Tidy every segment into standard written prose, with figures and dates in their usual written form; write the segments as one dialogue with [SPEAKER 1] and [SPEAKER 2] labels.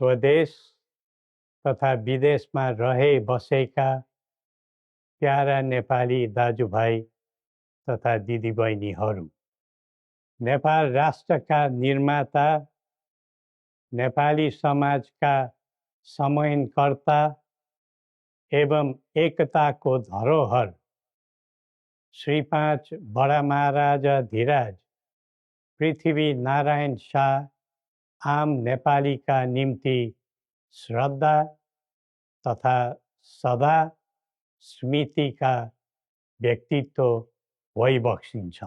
[SPEAKER 1] स्वदेश तथा विदेशमा रहे बसेका प्यारा नेपाली दाजुभाइ तथा दिदीबहिनीहरू, नेपाल राष्ट्रका निर्माता, नेपाली समाजका समन्वयकर्ता एवं एकताको धरोहर श्री 5 बडा महाराजा धीराज पृथ्वी नारायण शाह आम नेपालीका निम्ति श्रद्धा तथा सदा स्मृतिका व्यक्तित्व भइबक्सिन्छ।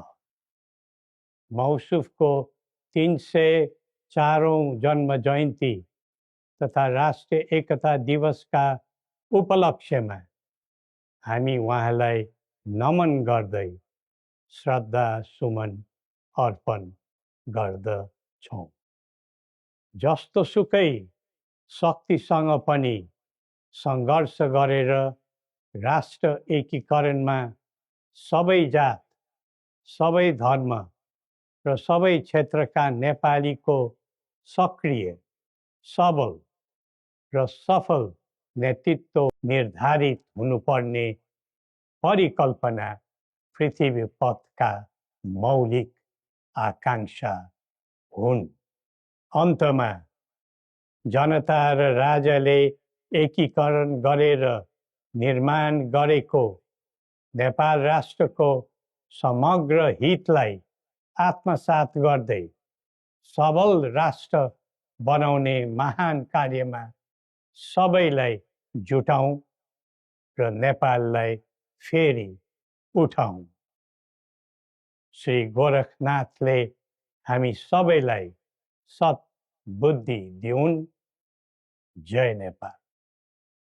[SPEAKER 1] मौसुफको 304औं जन्म जयन्ती तथा राष्ट्रिय एकता दिवसका उपलक्ष्यमा हामी उहाँलाई नमन गर्दै श्रद्धा सुमन अर्पण गर्दछौँ। जस्तोसुकै शक्तिसँग पनि सङ्घर्ष गरेर राष्ट्र एकीकरणमा सबै जात, सबै धर्म र सबै क्षेत्रका नेपालीको सक्रिय, सबल र सफल नेतृत्व निर्धारित हुनुपर्ने परिकल्पना पृथ्वी पथका मौलिक आकांक्षा हुन्। अन्तमा जनता र राजाले एकीकरण गरेर निर्माण गरेको नेपाल राष्ट्रको समग्र हितलाई आत्मसात गर्दै सबल राष्ट्र बनाउने महान कार्यमा सबैलाई जुटाउँ र नेपाललाई फेरि उठाउँ। श्री गोरखनाथले हामी सबैलाई सत् बुद्धि दिउन्। जय नेपाल।